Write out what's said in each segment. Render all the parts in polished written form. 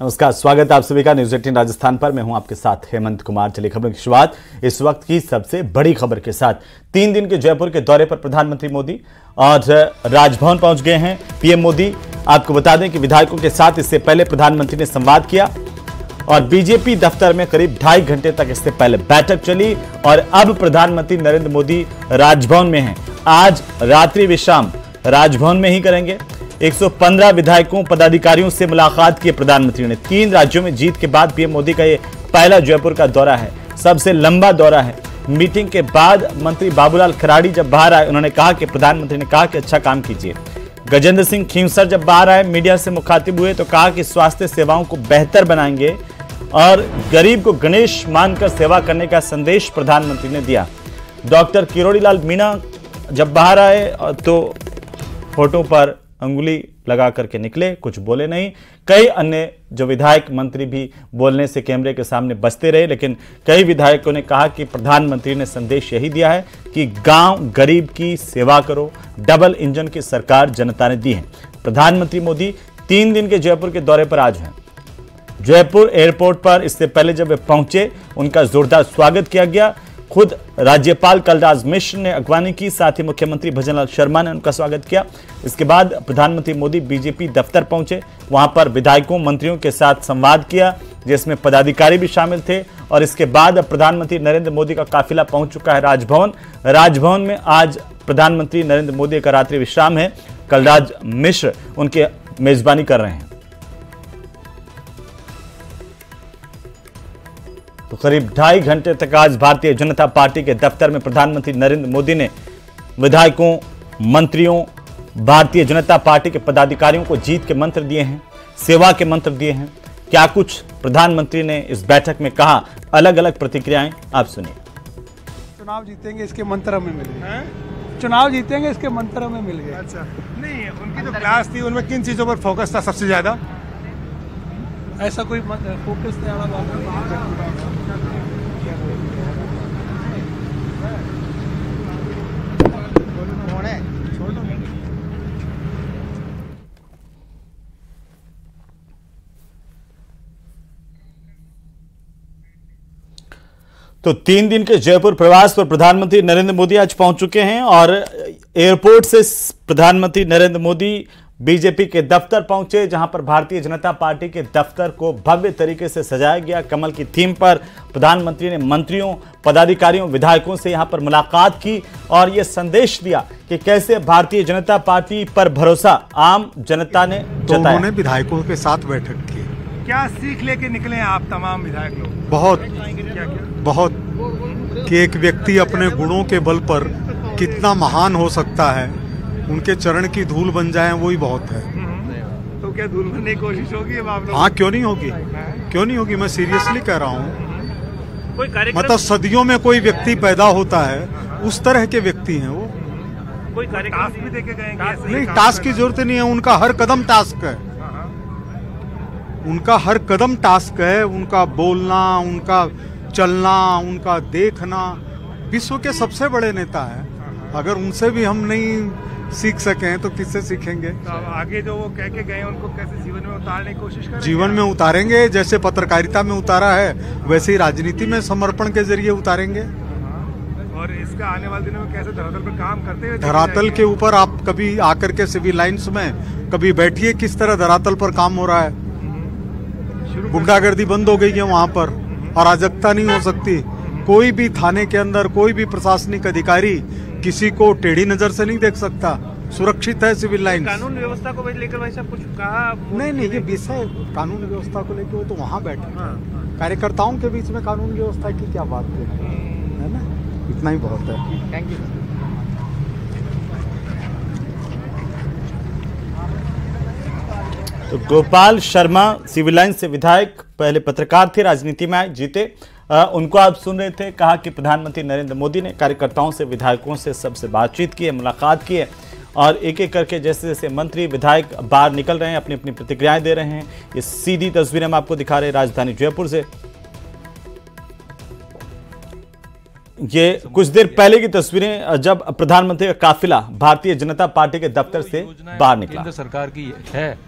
नमस्कार, स्वागत है आप सभी का न्यूज़ 18 राजस्थान पर। मैं हूं आपके साथ हेमंत कुमार। चलिए खबरों की शुरुआत इस वक्त की सबसे बड़ी खबर के साथ। 3 दिन के जयपुर के दौरे पर प्रधानमंत्री मोदी और राजभवन पहुंच गए हैं पीएम मोदी। आपको बता दें कि विधायकों के साथ इससे पहले प्रधानमंत्री ने संवाद किया और बीजेपी दफ्तर में करीब 2.5 घंटे तक इससे पहले बैठक चली और अब प्रधानमंत्री नरेंद्र मोदी राजभवन में हैं। आज रात्रि विश्राम राजभवन में ही करेंगे। 115 विधायकों पदाधिकारियों से मुलाकात की प्रधानमंत्री ने। 3 राज्यों में जीत के बाद पीएम मोदी का ये पहला जयपुर का दौरा है, सबसे लंबा दौरा है। मीटिंग के बाद मंत्री बाबूलाल खराड़ी जब बाहर आए, उन्होंने कहा कि प्रधानमंत्री ने कहा कि अच्छा काम कीजिए। गजेंद्र सिंह खींवसर जब बाहर आए, मीडिया से मुखातिब हुए तो कहा कि स्वास्थ्य सेवाओं को बेहतर बनाएंगे और गरीब को गणेश मानकर सेवा करने का संदेश प्रधानमंत्री ने दिया। डॉक्टर किरोड़ी लाल मीणा जब बाहर आए तो फोटो पर अंगुली लगा करके निकले, कुछ बोले नहीं। कई अन्य जो विधायक मंत्री भी बोलने से कैमरे के सामने बचते रहे, लेकिन कई विधायकों ने कहा कि प्रधानमंत्री ने संदेश यही दिया है कि गांव गरीब की सेवा करो। डबल इंजन की सरकार जनता ने दी है। प्रधानमंत्री मोदी 3 दिन के जयपुर के दौरे पर आज हैं। जयपुर एयरपोर्ट पर इससे पहले जब वे पहुंचे, उनका जोरदार स्वागत किया गया। खुद राज्यपाल कलराज मिश्र ने अगवानी की, साथ ही मुख्यमंत्री भजनलाल शर्मा ने उनका स्वागत किया। इसके बाद प्रधानमंत्री मोदी बीजेपी दफ्तर पहुंचे, वहां पर विधायकों मंत्रियों के साथ संवाद किया, जिसमें पदाधिकारी भी शामिल थे। और इसके बाद प्रधानमंत्री नरेंद्र मोदी का काफिला पहुंच चुका है राजभवन। राजभवन में आज प्रधानमंत्री नरेंद्र मोदी का रात्रि विश्राम है। कलराज मिश्र उनके मेजबानी कर रहे हैं। तो करीब 2.5 घंटे तक आज भारतीय जनता पार्टी के दफ्तर में प्रधानमंत्री नरेंद्र मोदी ने विधायकों, मंत्रियों, भारतीय जनता पार्टी के पदाधिकारियों को जीत के मंत्र दिए हैं, सेवा के मंत्र दिए हैं। क्या कुछ प्रधानमंत्री ने इस बैठक में कहा, अलग अलग प्रतिक्रियाएं आप सुनिए। चुनाव जीतेंगे इसके मंत्र में मिल गए। चुनाव जीतेंगे इसके मंत्र में मिल गए। अच्छा, नहीं, उनकी जो क्लास थी उनमें किन चीजों पर फोकस था सबसे ज्यादा? ऐसा कोई फोकस नहीं आ रहा। तो 3 दिन के जयपुर प्रवास पर प्रधानमंत्री नरेंद्र मोदी आज पहुंच चुके हैं और एयरपोर्ट से प्रधानमंत्री नरेंद्र मोदी बीजेपी के दफ्तर पहुंचे, जहां पर भारतीय जनता पार्टी के दफ्तर को भव्य तरीके से सजाया गया। कमल की थीम पर प्रधानमंत्री ने मंत्रियों, पदाधिकारियों, विधायकों से यहां पर मुलाकात की और यह संदेश दिया कि कैसे भारतीय जनता पार्टी पर भरोसा आम जनता ने जताया। उन्होंने विधायकों के साथ बैठक की। क्या सीख लेके निकले हैं आप तमाम विधायक लोग? बहुत कि एक व्यक्ति अपने गुणों के बल पर कितना महान हो सकता है, उनके चरण की धूल बन जाए वही बहुत है। तो क्या धूल बनने की कोशिश होगी अब आप लोग? हाँ, क्यों नहीं होगी, क्यों नहीं होगी। मैं सीरियसली कह रहा हूँ। मतलब सदियों में कोई व्यक्ति पैदा होता है, उस तरह के व्यक्ति हैं वो। कोई टास्क भी देके गए? नहीं, टास्क की जरूरत नहीं है। उनका हर कदम टास्क है, उनका हर कदम टास्क है। उनका बोलना, उनका चलना, उनका देखना। विश्व के सबसे बड़े नेता है। अगर उनसे भी हम नहीं सीख सकें तो किससे सीखेंगे? तो आगे जो वो कह के गए उनको कैसे जीवन में उतारने की कोशिश करेंगे? जीवन में उतारेंगे, जैसे पत्रकारिता में उतारा है वैसे ही राजनीति में समर्पण के जरिए उतारेंगे। और इसका आने वाले दिनों में कैसे धरातल पर काम करते हुए? धरातल के ऊपर आप कभी आकर के सिविल लाइन्स में कभी बैठिए, किस तरह धरातल पर काम हो रहा है। गुंडागर्दी बंद हो गई है वहां पर, अराजकता नहीं हो सकती। कोई भी थाने के अंदर कोई भी प्रशासनिक अधिकारी किसी को टेढ़ी नजर से नहीं देख सकता। सुरक्षित है सिविल लाइन। कानून व्यवस्था को लेकर भाई साहब कुछ कहा? नहीं, ये विषय कानून व्यवस्था को लेकर वो तो वहाँ बैठे कार्यकर्ताओं के बीच में कानून व्यवस्था की क्या बात है ना। इतना ही बहुत है। Thank you. तो गोपाल शर्मा सिविल लाइन से विधायक, पहले पत्रकार थे, राजनीति में आए, जीते। उनको आप सुन रहे थे। कहा कि प्रधानमंत्री नरेंद्र मोदी ने कार्यकर्ताओं से, विधायकों से सबसे बातचीत की है, मुलाकात की है और एक एक करके जैसे जैसे मंत्री, विधायक बाहर निकल रहे हैं, अपनी अपनी प्रतिक्रियाएं दे रहे हैं। ये सीधी तस्वीरें हम आपको दिखा रहे हैं राजधानी जयपुर से। ये कुछ देर पहले की तस्वीरें जब प्रधानमंत्री का काफिला भारतीय जनता पार्टी के दफ्तर से बाहर निकला। केंद्र सरकार की है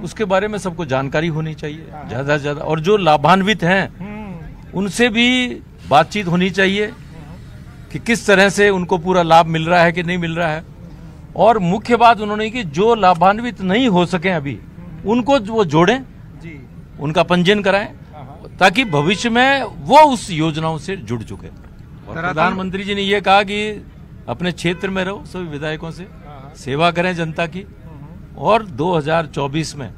उसके बारे में सबको जानकारी होनी चाहिए ज्यादा से ज्यादा, और जो लाभान्वित हैं उनसे भी बातचीत होनी चाहिए कि किस तरह से उनको पूरा लाभ मिल रहा है कि नहीं मिल रहा है। और मुख्य बात उन्होंने की जो लाभान्वित नहीं हो सके अभी उनको वो जोड़ें, उनका पंजीयन कराएं, ताकि भविष्य में वो उस योजनाओं से जुड़ चुके। और प्रधानमंत्री जी ने ये कहा कि अपने क्षेत्र में रहो, सभी विधायकों से सेवा करें जनता की, और 2024 में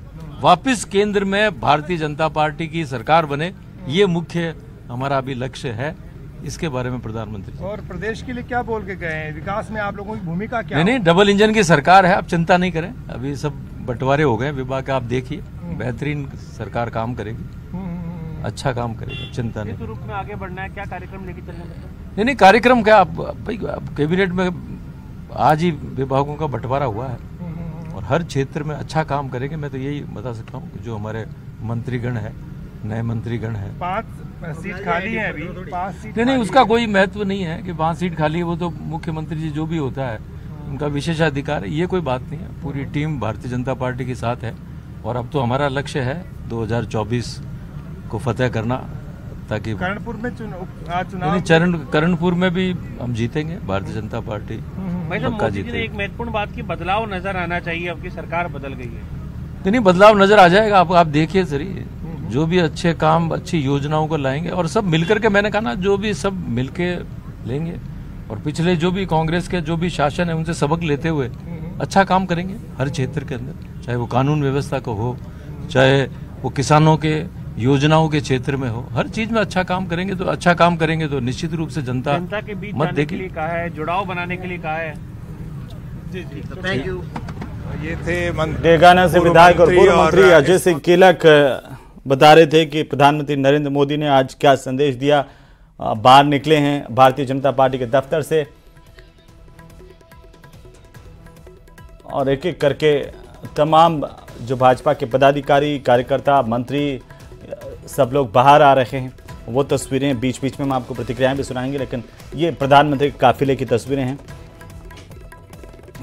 वापस केंद्र में भारतीय जनता पार्टी की सरकार बने, ये मुख्य हमारा अभी लक्ष्य है। इसके बारे में प्रधानमंत्री और प्रदेश के लिए क्या बोल के गए हैं? विकास में आप लोगों की भूमिका क्या? नहीं, डबल इंजन की सरकार है, आप चिंता नहीं करें। अभी सब बंटवारे हो गए विभाग, आप देखिए बेहतरीन सरकार काम करेगी, अच्छा काम करेगी, चिंता नहीं। रूप में आगे बढ़ना है, क्या कार्यक्रम लेके चलने? नहीं, कार्यक्रम क्या, भाई कैबिनेट में आज ही विभागों का बंटवारा हुआ है और हर क्षेत्र में अच्छा काम करेंगे। मैं तो यही बता सकता हूँ कि जो हमारे मंत्रीगण है, नए मंत्रीगण है, 5 सीट खाली है अभी, 5 सीट नहीं, उसका कोई महत्व नहीं है कि 5 सीट खाली है, वो तो मुख्यमंत्री जी जो भी होता है उनका विशेषाधिकार है, ये कोई बात नहीं है। पूरी टीम भारतीय जनता पार्टी के साथ है और अब तो हमारा लक्ष्य है 2024 को फतेह करना, ताकि कर्णपुर में चुनाव, कर्णपुर में भी हम जीतेंगे, भारतीय जनता पार्टी पक्का जीतेगी। एक महत्वपूर्ण बात की बदलाव नजर आना चाहिए, अब की सरकार बदल गई है। नहीं, बदलाव नजर आ जाएगा, आप देखिए सरी, जो भी अच्छे काम अच्छी योजनाओं को लाएंगे और सब मिलकर के, मैंने कहा ना, जो भी सब मिलके लेंगे और पिछले जो भी कांग्रेस के जो भी शासन है उनसे सबक लेते हुए अच्छा काम करेंगे हर क्षेत्र के अंदर, चाहे वो कानून व्यवस्था को हो, चाहे वो किसानों के योजनाओं के क्षेत्र में हो, हर चीज में अच्छा काम करेंगे। तो अच्छा काम करेंगे तो निश्चित रूप से जनता के बीच मत जाने के लिए कहा है, जुड़ाव बनाने के लिए कहा है। जी, थैंक यू। ये थे डेगाना से विधायक और पूर्व मंत्री अजय सिंह किलक बता रहे थे कि प्रधानमंत्री नरेंद्र मोदी ने आज क्या संदेश दिया। बाहर निकले हैं भारतीय जनता पार्टी के दफ्तर से और एक एक करके तमाम जो भाजपा के पदाधिकारी, कार्यकर्ता, मंत्री सब लोग बाहर आ रहे हैं। वो तस्वीरें बीच बीच में हम आपको प्रतिक्रियाएं भी सुनाएंगे, लेकिन ये प्रधानमंत्री के काफिले की तस्वीरें हैं।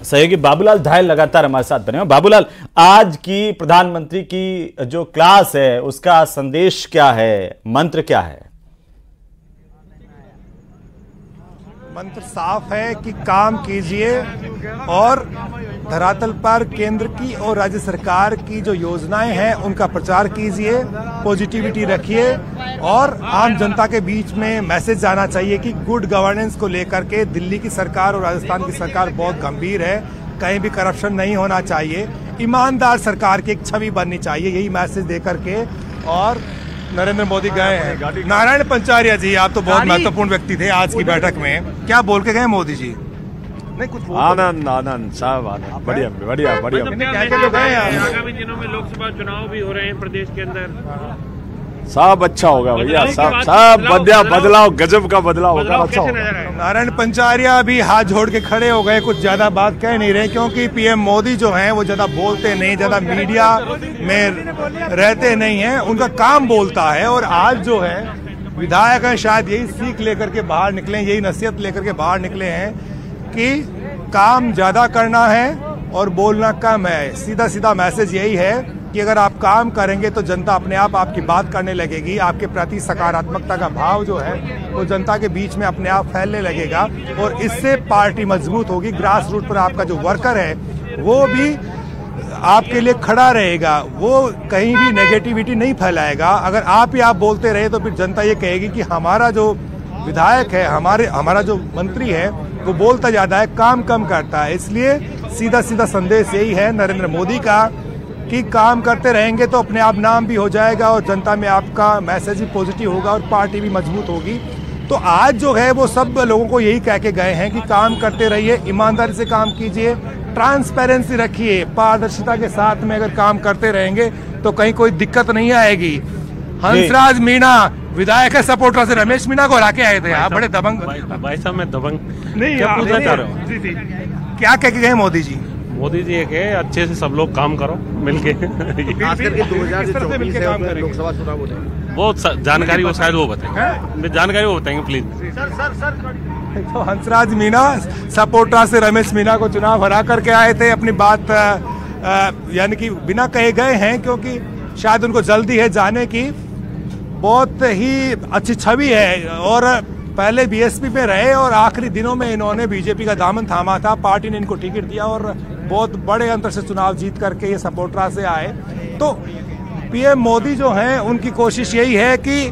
सहयोगी बाबूलाल धायल लगातार हमारे साथ बने हैं। बाबूलाल, आज की प्रधानमंत्री की जो क्लास है उसका संदेश क्या है, मंत्र क्या है? मंत्र साफ है कि काम कीजिए और धरातल पर केंद्र की और राज्य सरकार की जो योजनाएं हैं उनका प्रचार कीजिए, पॉजिटिविटी रखिए और आम जनता के बीच में मैसेज जाना चाहिए कि गुड गवर्नेंस को लेकर के दिल्ली की सरकार और राजस्थान की सरकार बहुत गंभीर है, कहीं भी करप्शन नहीं होना चाहिए, ईमानदार सरकार की एक छवि बननी चाहिए, यही मैसेज देकर के और नरेंद्र मोदी गए हैं। नारायण पंचारिया जी, आप तो बहुत महत्वपूर्ण व्यक्ति थे आज की बैठक में, क्या बोल के गए मोदी जी? नहीं कुछ आनंद साहब, आनंद, बढ़िया बढ़िया बढ़िया। आगामी दिनों में लोकसभा चुनाव भी हो रहे हैं प्रदेश के अंदर, सब अच्छा होगा भैया, सब बदलाव, गजब का बदलाव होगा, अच्छा होगा। नारायण पंचारिया भी हाथ जोड़ के खड़े हो गए, कुछ ज्यादा बात कह नहीं रहे, क्योंकि पीएम मोदी जो हैं वो ज्यादा बोलते नहीं, ज्यादा मीडिया में रहते नहीं हैं, उनका काम बोलता है। और आज जो है विधायक है, शायद यही सीख लेकर के बाहर निकले, यही नसीहत लेकर के बाहर निकले हैं कि काम ज्यादा करना है और बोलना कम है। सीधा सीधा मैसेज यही है कि अगर आप काम करेंगे तो जनता अपने आप आपकी बात करने लगेगी, आपके प्रति सकारात्मकता का भाव जो है वो जनता के बीच में अपने आप फैलने लगेगा और इससे पार्टी मजबूत होगी। ग्रास रूट पर आपका जो वर्कर है वो भी आपके लिए खड़ा रहेगा, वो कहीं भी नेगेटिविटी नहीं फैलाएगा। अगर आप ही आप बोलते रहे तो फिर जनता ये कहेगी कि हमारा जो विधायक है, हमारा जो मंत्री है वो बोलता ज्यादा है, काम कम करता है। इसलिए सीधा सीधा संदेश यही है नरेंद्र मोदी का कि काम करते रहेंगे तो अपने आप नाम भी हो जाएगा और जनता में आपका मैसेज भी पॉजिटिव होगा और पार्टी भी मजबूत होगी। तो आज जो है वो सब लोगों को यही कह के गए हैं कि काम करते रहिए, ईमानदारी से काम कीजिए, ट्रांसपेरेंसी रखिए, पारदर्शिता के साथ में अगर काम करते रहेंगे तो कहीं कोई दिक्कत नहीं आएगी। हंसराज मीणा विधायक है सपोर्टर से, रमेश मीणा को हरा के आए थे, आप बड़े दबंग। भाई साहब मैं दबंग नहीं, क्या पूछना चाह रहे हो? क्या कह के गए मोदी जी? मोदी जी एक है, अच्छे से सब लोग काम करो मिलके। खास करके 2024 लोकसभा चुनाव हो जाएंगे, बहुत जानकारी वो शायद वो बताएंगे, जानकारी वो बताएंगे प्लीज। तो हंसराज मीणा सपोर्टा से रमेश मीणा को चुनाव हरा करके आए थे, अपनी बात यानी कि बिना कहे गए हैं, क्योंकि शायद उनको जल्दी है जाने की। बहुत ही अच्छी छवि है और पहले बीएसपी में रहे और आखिरी दिनों में इन्होंने बीजेपी का दामन थामा था। पार्टी ने इनको टिकट दिया और बहुत बड़े अंतर से चुनाव जीत करके ये सपोर्टरा से आए। तो पीएम मोदी जो हैं उनकी कोशिश यही है कि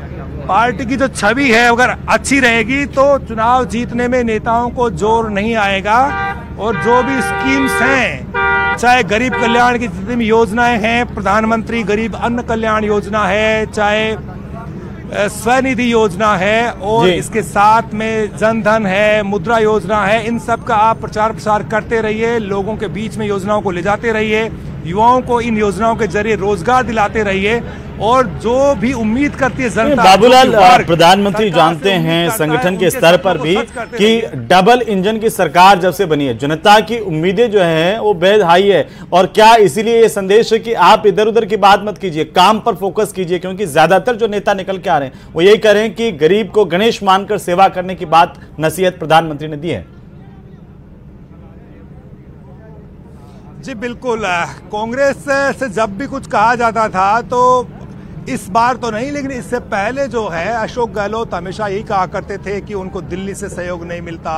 पार्टी की जो छवि है अगर अच्छी रहेगी तो चुनाव जीतने में नेताओं को जोर नहीं आएगा। और जो भी स्कीम्स हैं, चाहे गरीब कल्याण की जितनी भी योजनाएं हैं, प्रधानमंत्री गरीब अन्न कल्याण योजना है, चाहे स्वनिधि योजना है, और इसके साथ में जनधन है, मुद्रा योजना है, इन सब का आप प्रचार प्रसार करते रहिए, लोगों के बीच में योजनाओं को ले जाते रहिए, युवाओं को इन योजनाओं के जरिए रोजगार दिलाते रहिए। और जो भी उम्मीद करती है जनता, बाबूलाल, प्रधानमंत्री जानते हैं संगठन के स्तर पर भी कि डबल इंजन की सरकार जब से बनी है, जनता की उम्मीदें जो हैं वो बेहद हाई है। और क्या इसीलिए ये संदेश है कि आप इधर उधर की बात मत कीजिए, काम पर फोकस कीजिए, क्योंकि ज्यादातर जो नेता निकल के आ रहे हैं वो यही कह रहे हैं कि गरीब को गणेश मानकर सेवा करने की बात नसीहत प्रधानमंत्री ने दी है। जी बिल्कुल, कांग्रेस से जब भी कुछ कहा जाता था तो इस बार तो नहीं, लेकिन इससे पहले जो है अशोक गहलोत हमेशा यही कहा करते थे कि उनको दिल्ली से सहयोग नहीं मिलता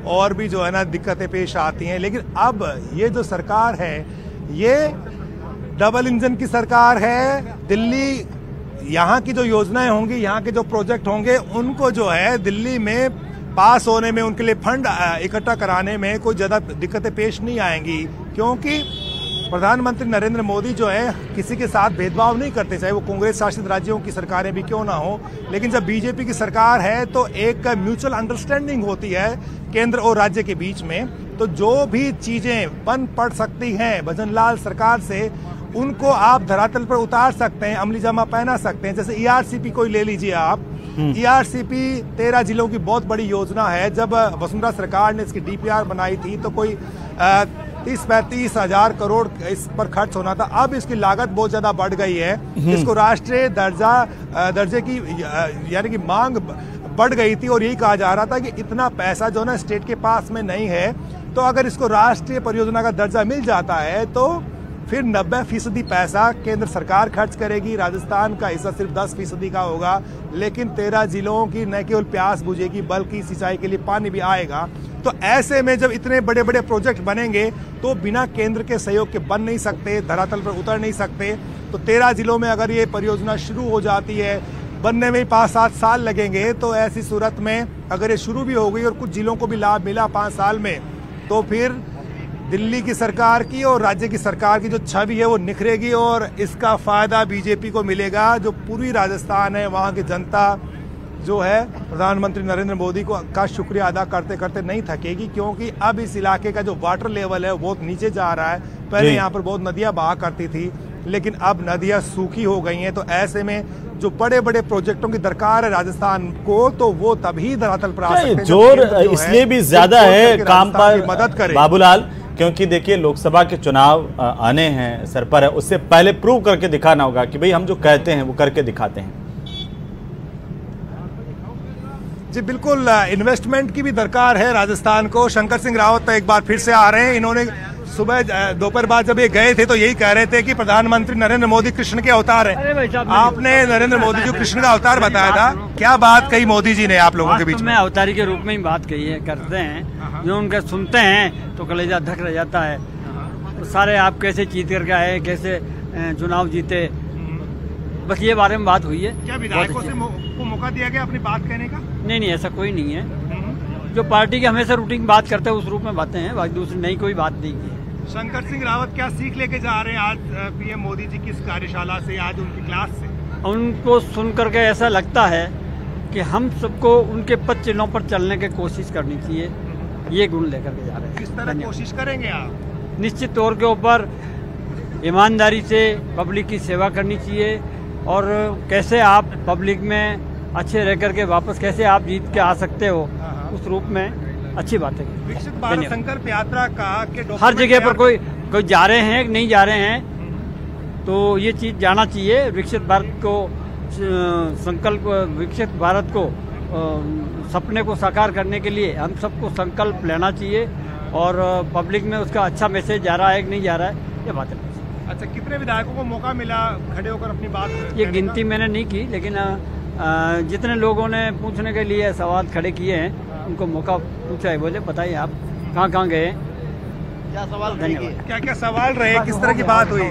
और भी जो है ना दिक्कतें पेश आती हैं। लेकिन अब ये जो सरकार है ये डबल इंजन की सरकार है। दिल्ली, यहाँ की जो योजनाएं होंगी, यहाँ के जो प्रोजेक्ट होंगे, उनको जो है दिल्ली में पास होने में, उनके लिए फंड इकट्ठा कराने में कोई ज्यादा दिक्कतें पेश नहीं आएंगी, क्योंकि प्रधानमंत्री नरेंद्र मोदी जो है किसी के साथ भेदभाव नहीं करते, चाहे वो कांग्रेस शासित राज्यों की सरकारें भी क्यों ना हो। लेकिन जब बीजेपी की सरकार है तो एक म्यूचुअल अंडरस्टैंडिंग होती है केंद्र और राज्य के बीच में। तो जो भी चीजें बन पड़ सकती हैं भजनलाल सरकार से, उनको आप धरातल पर उतार सकते हैं, अमली जामा पहना सकते हैं। जैसे ईआरसीपी कोई ले लीजिए आप, ईआरसीपी 13 जिलों की बहुत बड़ी योजना है। जब वसुंधरा सरकार ने इसकी डीपीआर बनाई थी तो कोई 30-35 हजार करोड़ इस पर खर्च होना था। अब इसकी लागत बहुत ज्यादा बढ़ गई है, इसको राष्ट्रीय दर्जे की यानी कि मांग बढ़ गई थी और यही कहा जा रहा था कि इतना पैसा जो ना स्टेट के पास में नहीं है, तो अगर इसको राष्ट्रीय परियोजना का दर्जा मिल जाता है तो फिर 90% पैसा केंद्र सरकार खर्च करेगी, राजस्थान का हिस्सा सिर्फ 10% का होगा। लेकिन 13 जिलों की न केवल प्यास बुझेगी बल्कि सिंचाई के लिए पानी भी आएगा। तो ऐसे में जब इतने बड़े बड़े प्रोजेक्ट बनेंगे तो बिना केंद्र के सहयोग के बन नहीं सकते, धरातल पर उतर नहीं सकते। तो 13 जिलों में अगर ये परियोजना शुरू हो जाती है, बनने में 5-7 साल लगेंगे, तो ऐसी सूरत में अगर ये शुरू भी हो गई और कुछ जिलों को भी लाभ मिला 5 साल में, तो फिर दिल्ली की सरकार की और राज्य की सरकार की जो छवि है वो निखरेगी और इसका फायदा बीजेपी को मिलेगा। जो पूरी राजस्थान है, वहाँ की जनता जो है प्रधानमंत्री नरेंद्र मोदी का शुक्रिया अदा करते करते नहीं थकेगी, क्योंकि अब इस इलाके का जो वाटर लेवल है वो बहुत नीचे जा रहा है। पहले यहाँ पर बहुत नदियां बहा करती थी, लेकिन अब नदियां सूखी हो गई हैं। तो ऐसे में जो बड़े बड़े प्रोजेक्टों की दरकार है राजस्थान को, तो वो तभी धरातल पर आ सकते हैं। जोर इसलिए भी ज्यादा है काम पर मदद करे बाबूलाल, क्योंकि देखिए लोकसभा के चुनाव आने हैं सर पर है, उससे पहले प्रूव करके दिखाना होगा कि भाई हम जो कहते हैं वो करके दिखाते हैं। जी बिल्कुल, इन्वेस्टमेंट की भी दरकार है राजस्थान को। शंकर सिंह रावत एक बार फिर से आ रहे हैं। इन्होंने सुबह दोपहर बाद जब ये गए थे तो यही कह रहे थे कि प्रधानमंत्री नरेंद्र मोदी कृष्ण के अवतार हैं। आपने नरेंद्र मोदी को कृष्ण का अवतार बताया था, क्या बात कही मोदी जी ने आप लोगों के बीच में? अवतारी के रूप में ही बात कही है, करते हैं जो उनका सुनते हैं तो कलेजा धक रह जाता है। तो सारे आप कैसे जीत करके आए, कैसे चुनाव जीते, बस ये बारे में बात हुई है। क्या विधायकों से मौका दिया गया अपनी बात कहने का? नहीं, ऐसा कोई नहीं है। जो पार्टी के हमेशा रूटीन बात करते हैं उस रूप में बातें हैं, बाकी दूसरी नई कोई बात नहीं है। शंकर सिंह रावत क्या सीख लेके जा रहे हैं आज पीएम मोदी जी की इस कार्यशाला से, आज उनकी क्लास से? उनको सुन करके ऐसा लगता है कि हम सबको उनके पद चिन्हों पर चलने की कोशिश करनी चाहिए, ये गुण लेकर के जा रहे हैं। किस तरह कोशिश करेंगे आप? निश्चित तौर के ऊपर ईमानदारी से पब्लिक की सेवा करनी चाहिए, और कैसे आप पब्लिक में अच्छे रह करके वापस कैसे आप जीत के आ सकते हो, उस रूप में अच्छी बात है। विकसित भारत संकल्प यात्रा का हर जगह पर कोई जा रहे हैं नहीं जा रहे हैं, तो ये चीज जाना चाहिए। विकसित भारत को संकल्प, विकसित भारत को सपने को साकार करने के लिए हम सबको संकल्प लेना चाहिए, और पब्लिक में उसका अच्छा मैसेज जा रहा है कि नहीं जा रहा है, ये बात है। अच्छा, कितने विधायकों को मौका मिला खड़े होकर अपनी बात? ये गिनती मैंने नहीं की, लेकिन जितने लोगों ने पूछने के लिए सवाल खड़े किए हैं उनको मौका पूछा है। बोले बताइए आप कहाँ गए, क्या सवाल, धन्यवाद। क्या सवाल रहे, किस तरह की बात हुई?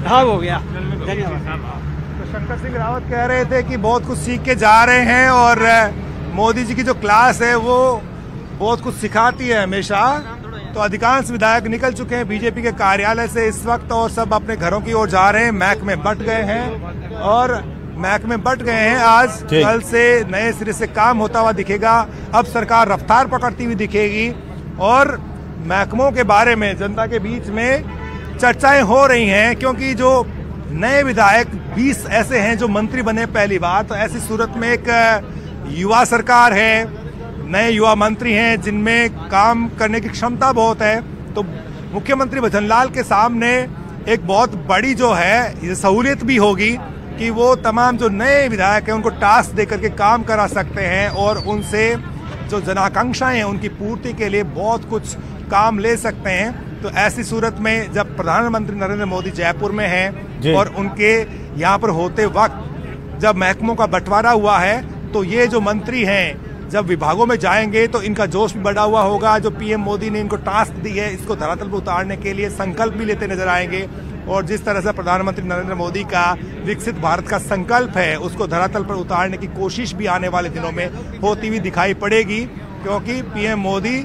हाँ हो गया, धन्यवाद। तो शंकर सिंह रावत कह रहे थे कि बहुत कुछ सीख के जा रहे हैं और मोदी जी की जो क्लास है वो बहुत कुछ सिखाती है हमेशा। तो अधिकांश विधायक निकल चुके हैं बीजेपी के कार्यालय से इस वक्त और सब अपने घरों की ओर जा रहे हैं। मैक में बट गए हैं और मैक में बट गए हैं। आज कल से नए सिरे से काम होता हुआ दिखेगा। अब सरकार रफ्तार पकड़ती हुई दिखेगी और महकमों के बारे में जनता के बीच में चर्चाएं हो रही हैं, क्योंकि जो नए विधायक 20 ऐसे हैं जो मंत्री बने पहली बार। तो ऐसी सूरत में एक युवा सरकार है, नए युवा मंत्री हैं जिनमें काम करने की क्षमता बहुत है। तो मुख्यमंत्री भजनलाल के सामने एक बहुत बड़ी जो है सहूलियत भी होगी कि वो तमाम जो नए विधायक हैं उनको टास्क देकर के काम करा सकते हैं और उनसे जो जनाकांक्षाएं हैं उनकी पूर्ति के लिए बहुत कुछ काम ले सकते हैं। तो ऐसी सूरत में जब प्रधानमंत्री नरेंद्र मोदी जयपुर में हैं और उनके यहाँ पर होते वक्त जब महकमों का बंटवारा हुआ है, तो ये जो मंत्री हैं जब विभागों में जाएंगे तो इनका जोश भी बढ़ा हुआ होगा। जो पीएम मोदी ने इनको टास्क दी है इसको धरातल पर उतारने के लिए संकल्प भी लेते नजर आएंगे। और जिस तरह से प्रधानमंत्री नरेंद्र मोदी का विकसित भारत का संकल्प है उसको धरातल पर उतारने की कोशिश भी आने वाले दिनों में होती हुई दिखाई पड़ेगी, क्योंकि पीएम मोदी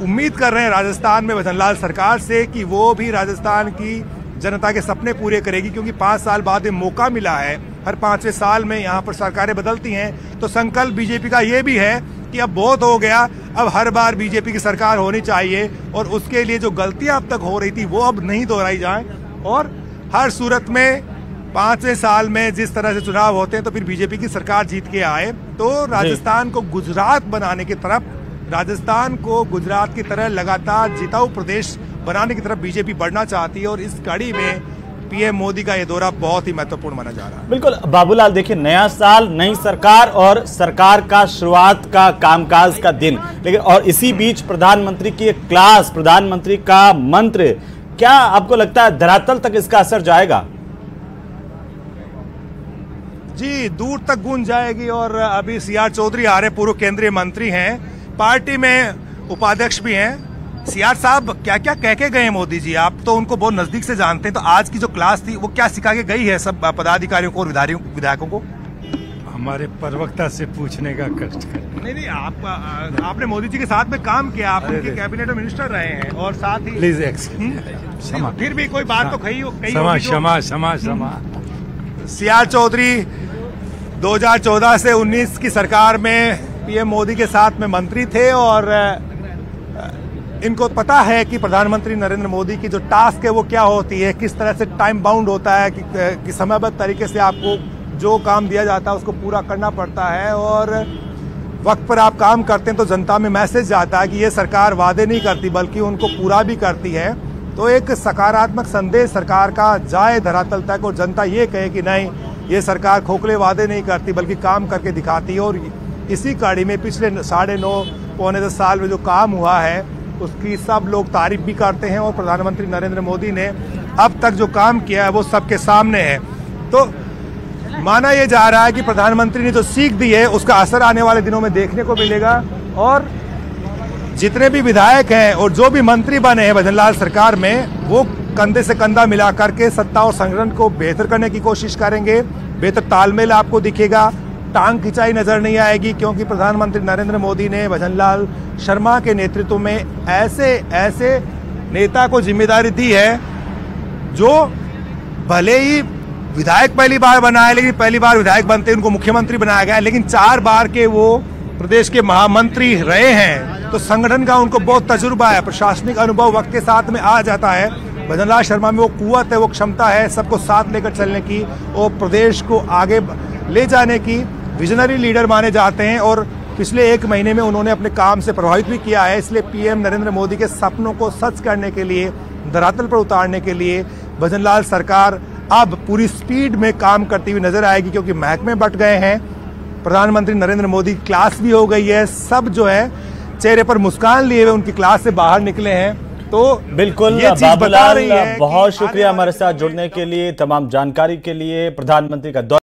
उम्मीद कर रहे हैं राजस्थान में भजनलाल सरकार से कि वो भी राजस्थान की जनता के सपने पूरे करेगी। क्योंकि 5 साल बाद ये मौका मिला है, हर 5वें साल में यहाँ पर सरकारें बदलती हैं। तो संकल्प बीजेपी का ये भी है कि अब बहुत हो गया, अब हर बार बीजेपी की सरकार होनी चाहिए और उसके लिए जो गलतियां अब तक हो रही थी वो अब नहीं दोहराई जाएं। और हर सूरत में 5वें साल में जिस तरह से चुनाव होते हैं तो फिर बीजेपी की सरकार जीत के आए। तो राजस्थान को गुजरात बनाने की तरफ, राजस्थान को गुजरात की तरह लगातार जिताऊ प्रदेश बनाने की तरफ बीजेपी बढ़ना चाहती है और इस कड़ी में पीएम मोदी का ये दौरा बहुत ही महत्वपूर्ण माना जा रहा है। बिल्कुल बाबूलाल, देखिए नया साल, नई सरकार और सरकार का शुरुआत का कामकाज का दिन, लेकिन और इसी बीच प्रधानमंत्री की एक क्लास, प्रधानमंत्री का मंत्र, क्या आपको लगता है धरातल तक इसका असर जाएगा? जी, दूर तक गूंज जाएगी। और अभी सीआर चौधरी आ रहे, पूर्व केंद्रीय मंत्री हैं, पार्टी में उपाध्यक्ष भी हैं। सीआर साहब क्या क्या कह के गए मोदी जी? आप तो उनको बहुत नजदीक से जानते हैं, तो आज की जो क्लास थी वो क्या सिखा के गई है सब पदाधिकारियों को और विधायकों को? हमारे प्रवक्ता से पूछने का कष्ट कर। नहीं, आपने मोदी जी के साथ में काम किया, आप उनके कैबिनेट में मिनिस्टर रहे हैं और साथ ही प्लीज फिर भी कोई बात तो कही क्षमा। सीआर चौधरी 2014 से 19 की सरकार में पीएम मोदी के साथ में मंत्री थे और इनको पता है कि प्रधानमंत्री नरेंद्र मोदी की जो टास्क है वो क्या होती है, किस तरह से टाइम बाउंड होता है कि समयबद्ध तरीके से आपको जो काम दिया जाता है उसको पूरा करना पड़ता है और वक्त पर आप काम करते हैं तो जनता में मैसेज जाता है कि ये सरकार वादे नहीं करती बल्कि उनको पूरा भी करती है। तो एक सकारात्मक संदेश सरकार का जाए धरातल तक और जनता ये कहे कि नहीं, ये सरकार खोखले वादे नहीं करती बल्कि काम करके दिखाती है। और इसी कड़ी में पिछले 9.5 पौने 10 साल में जो काम हुआ है उसकी सब लोग तारीफ भी करते हैं और प्रधानमंत्री नरेंद्र मोदी ने अब तक जो काम किया है वो सबके सामने है। तो माना यह जा रहा है कि प्रधानमंत्री ने जो सीख दी है उसका असर आने वाले दिनों में देखने को मिलेगा और जितने भी विधायक हैं और जो भी मंत्री बने हैं भजनलाल सरकार में वो कंधे से कंधा मिला करके सत्ता और संगठन को बेहतर करने की कोशिश करेंगे। बेहतर तालमेल आपको दिखेगा, टांग खिंचाई नजर नहीं आएगी, क्योंकि प्रधानमंत्री नरेंद्र मोदी ने भजनलाल शर्मा के नेतृत्व में ऐसे नेता को जिम्मेदारी दी है जो भले ही विधायक पहली बार बनाए, लेकिन पहली बार विधायक बनते उनको मुख्यमंत्री बनाया गया, लेकिन 4 बार के वो प्रदेश के महामंत्री रहे हैं। तो संगठन का उनको बहुत तजुर्बा है, प्रशासनिक अनुभव वक्त के साथ में आ जाता है। भजनलाल शर्मा में वो कुव्वत है, वो क्षमता है सबको साथ लेकर चलने की और प्रदेश को आगे ले जाने की। विजनरी लीडर माने जाते हैं और पिछले 1 महीने में उन्होंने अपने काम से प्रभावित भी किया है। इसलिए पीएम नरेंद्र मोदी के सपनों को सच करने के लिए, धरातल पर उतारने के लिए भजनलाल सरकार अब पूरी स्पीड में काम करती हुई नजर आएगी, क्योंकि महकमे बट गए हैं। प्रधानमंत्री नरेंद्र मोदी क्लास भी हो गई है, सब जो है चेहरे पर मुस्कान लिए हुए उनकी क्लास से बाहर निकले हैं तो बिल्कुल ये चीज बता बाबूलाल, रही है बहुत शुक्रिया हमारे साथ जुड़ने के लिए, तमाम जानकारी के लिए। प्रधानमंत्री का दौरा